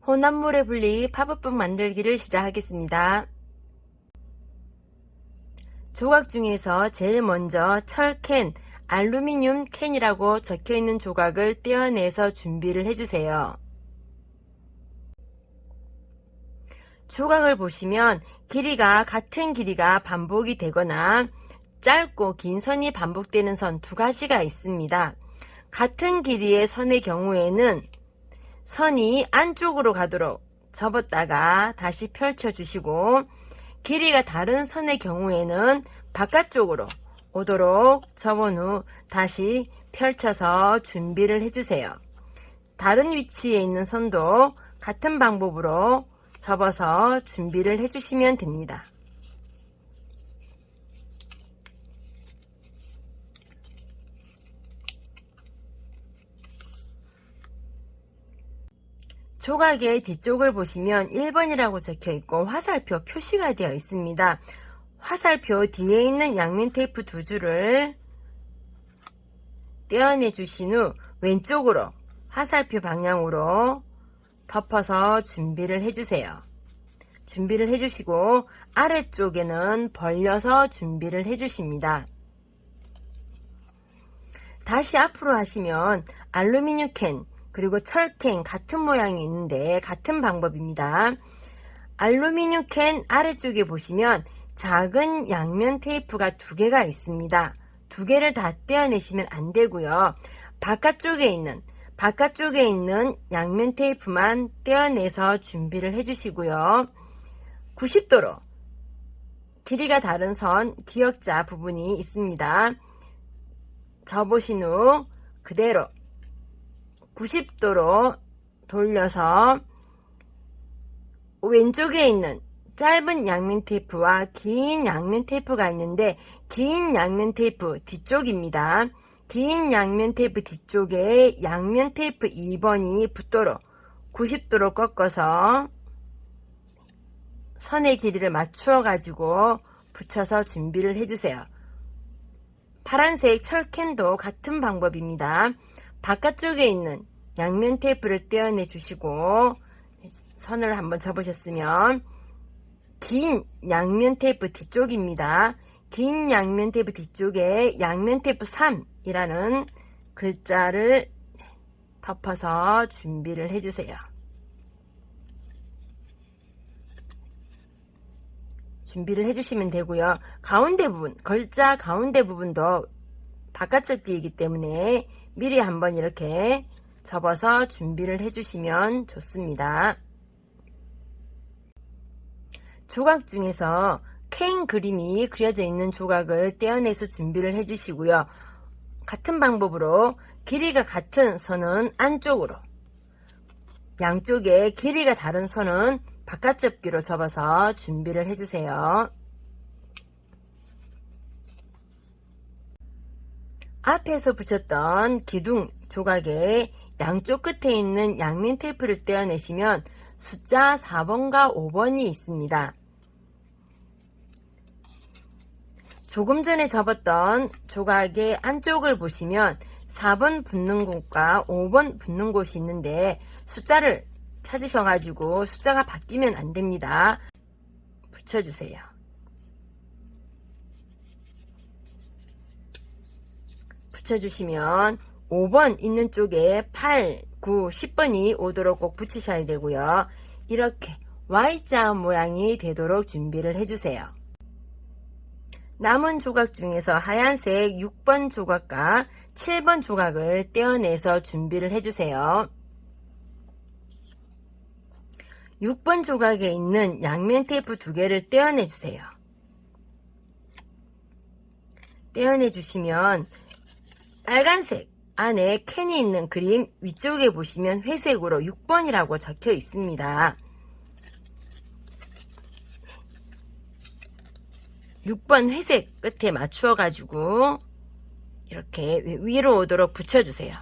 혼합물에 분리 팝업북 만들기를 시작하겠습니다. 조각 중에서 제일 먼저 철캔, 알루미늄 캔이라고 적혀있는 조각을 떼어내서 준비를 해주세요. 조각을 보시면 길이가 같은 길이가 반복이 되거나 짧고 긴 선이 반복되는 선 두 가지가 있습니다. 같은 길이의 선의 경우에는 선이 안쪽으로 가도록 접었다가 다시 펼쳐주시고, 길이가 다른 선의 경우에는 바깥쪽으로 오도록 접은 후 다시 펼쳐서 준비를 해주세요. 다른 위치에 있는 선도 같은 방법으로 접어서 준비를 해주시면 됩니다. 조각의 뒤쪽을 보시면 1번이라고 적혀있고 화살표 표시가 되어 있습니다. 화살표 뒤에 있는 양면 테이프 두 줄을 떼어내 주신 후 왼쪽으로 화살표 방향으로 덮어서 준비를 해주세요. 준비를 해주시고 아래쪽에는 벌려서 준비를 해주십니다. 다시 앞으로 하시면 알루미늄 캔 그리고 철캔 같은 모양이 있는데 같은 방법입니다. 알루미늄 캔 아래쪽에 보시면 작은 양면 테이프가 두 개가 있습니다. 두 개를 다 떼어내시면 안 되고요. 바깥쪽에 있는 양면 테이프만 떼어내서 준비를 해주시고요. 90도로 길이가 다른 선 기역자 부분이 있습니다. 접으신 후 그대로 90도로 돌려서 왼쪽에 있는 짧은 양면 테이프와 긴 양면 테이프가 있는데 긴 양면 테이프 뒤쪽입니다. 긴 양면 테이프 뒤쪽에 양면 테이프 2번이 붙도록 90도로 꺾어서 선의 길이를 맞추어 가지고 붙여서 준비를 해주세요. 파란색 철캔도 같은 방법입니다. 바깥쪽에 있는 양면 테이프를 떼어내 주시고 선을 한번 접으셨으면 긴 양면 테이프 뒤쪽입니다. 긴 양면 테이프 뒤쪽에 양면 테이프 3이라는 글자를 덮어서 준비를 해주세요. 준비를 해주시면 되고요. 가운데 부분, 글자 가운데 부분도 바깥쪽 뒤이기 때문에 미리 한번 이렇게 접어서 준비를 해주시면 좋습니다. 조각 중에서 캔 그림이 그려져 있는 조각을 떼어내서 준비를 해주시고요. 같은 방법으로 길이가 같은 선은 안쪽으로, 양쪽에 길이가 다른 선은 바깥접기로 접어서 준비를 해주세요. 앞에서 붙였던 기둥 조각의 양쪽 끝에 있는 양면 테이프를 떼어내시면 숫자 4번과 5번이 있습니다. 조금 전에 접었던 조각의 안쪽을 보시면 4번 붙는 곳과 5번 붙는 곳이 있는데 숫자를 찾으셔가지고 숫자가 바뀌면 안 됩니다. 붙여주세요. 붙여주시면 5번 있는 쪽에 8, 9, 10번이 오도록 꼭 붙이셔야 되고요. 이렇게 Y자 모양이 되도록 준비를 해주세요. 남은 조각 중에서 하얀색 6번 조각과 7번 조각을 떼어내서 준비를 해주세요. 6번 조각에 있는 양면 테이프 두 개를 떼어내 주세요. 떼어내 주시면 빨간색 안에 캔이 있는 그림 위쪽에 보시면 회색으로 6번이라고 적혀 있습니다. 6번 회색 끝에 맞추어 가지고 이렇게 위로 오도록 붙여주세요.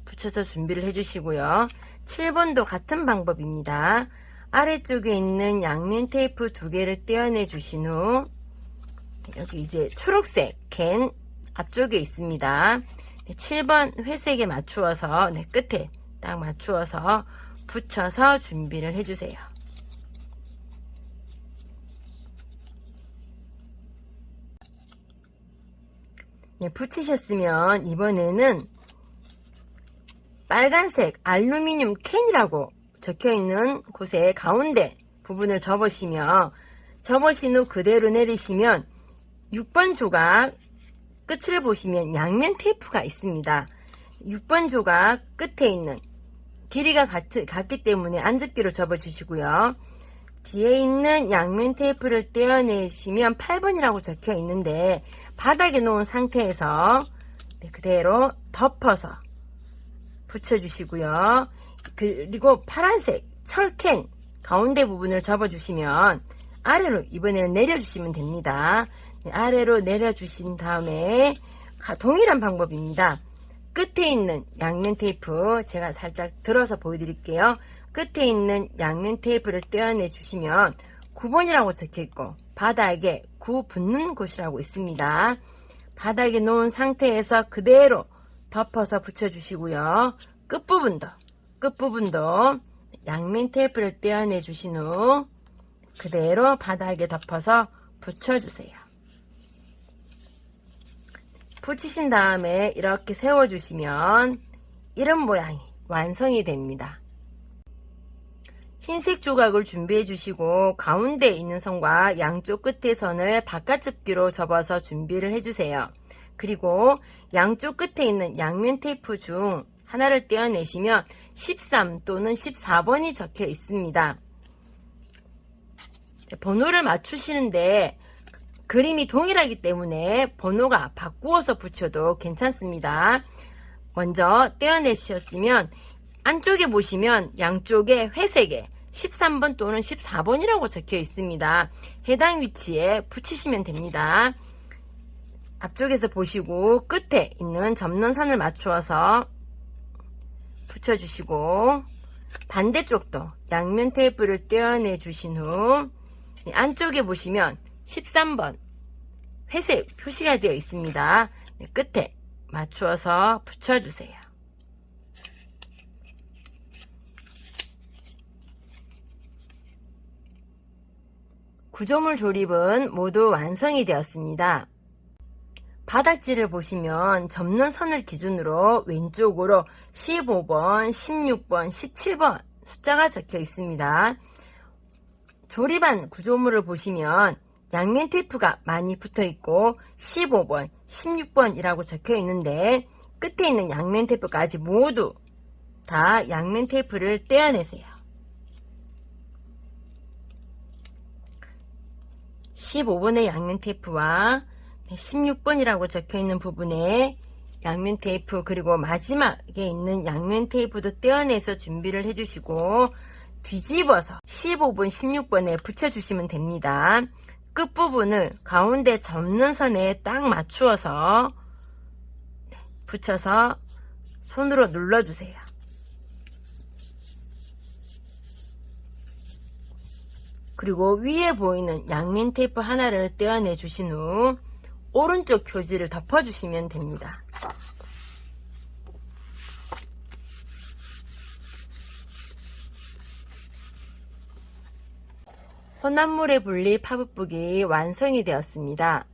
붙여서 준비를 해주시고요. 7번도 같은 방법입니다. 아래쪽에 있는 양면 테이프 두 개를 떼어내 주신 후 여기 이제 초록색 캔 앞쪽에 있습니다. 7번 회색에 맞추어서 끝에 딱 맞추어서 붙여서 준비를 해주세요. 네, 붙이셨으면 이번에는 빨간색 알루미늄 캔이라고 적혀있는 곳에 가운데 부분을 접으시며 접으신 후 그대로 내리시면 6번 조각 끝을 보시면 양면 테이프가 있습니다. 6번 조각 끝에 있는 길이가 같기 때문에 안접기로 접어주시고요. 뒤에 있는 양면 테이프를 떼어내시면 8번이라고 적혀 있는데 바닥에 놓은 상태에서 그대로 덮어서 붙여주시고요. 그리고 파란색 철캔 가운데 부분을 접어주시면 아래로 이번에는 내려주시면 됩니다. 아래로 내려주신 다음에 동일한 방법입니다. 끝에 있는 양면 테이프 제가 살짝 들어서 보여드릴게요. 끝에 있는 양면 테이프를 떼어내 주시면 9번이라고 적혀있고 바닥에 9 붙는 곳이라고 있습니다. 바닥에 놓은 상태에서 그대로 덮어서 붙여주시고요. 끝부분도 양면 테이프를 떼어내 주신 후 그대로 바닥에 덮어서 붙여주세요. 붙이신 다음에 이렇게 세워주시면 이런 모양이 완성이 됩니다. 흰색 조각을 준비해 주시고 가운데 있는 선과 양쪽 끝의 선을 바깥 접기로 접어서 준비를 해주세요. 그리고 양쪽 끝에 있는 양면 테이프 중 하나를 떼어내시면 13 또는 14번이 적혀 있습니다. 번호를 맞추시는데 그림이 동일하기 때문에 번호가 바꾸어서 붙여도 괜찮습니다. 먼저 떼어내셨으면 안쪽에 보시면 양쪽에 회색에 13번 또는 14번이라고 적혀 있습니다. 해당 위치에 붙이시면 됩니다. 앞쪽에서 보시고 끝에 있는 접는선을 맞추어서 붙여주시고 반대쪽도 양면 테이프를 떼어내 주신 후 안쪽에 보시면 13번 회색 표시가 되어 있습니다. 끝에 맞추어서 붙여주세요. 구조물 조립은 모두 완성이 되었습니다. 바닥지를 보시면 접는 선을 기준으로 왼쪽으로 15번, 16번, 17번 숫자가 적혀 있습니다. 조립한 구조물을 보시면 양면 테이프가 많이 붙어 있고 15번, 16번이라고 적혀 있는데 끝에 있는 양면 테이프까지 모두 다 양면 테이프를 떼어내세요. 15번의 양면 테이프와 16번이라고 적혀 있는 부분에 양면 테이프 그리고 마지막에 있는 양면 테이프도 떼어내서 준비를 해주시고 뒤집어서 15번, 16번에 붙여주시면 됩니다. 끝부분을 가운데 접는 선에 딱 맞추어서 붙여서 손으로 눌러주세요. 그리고 위에 보이는 양면 테이프 하나를 떼어내 주신 후 오른쪽 표지를 덮어주시면 됩니다. 혼합물의 분리 파붓북이 완성이 되었습니다.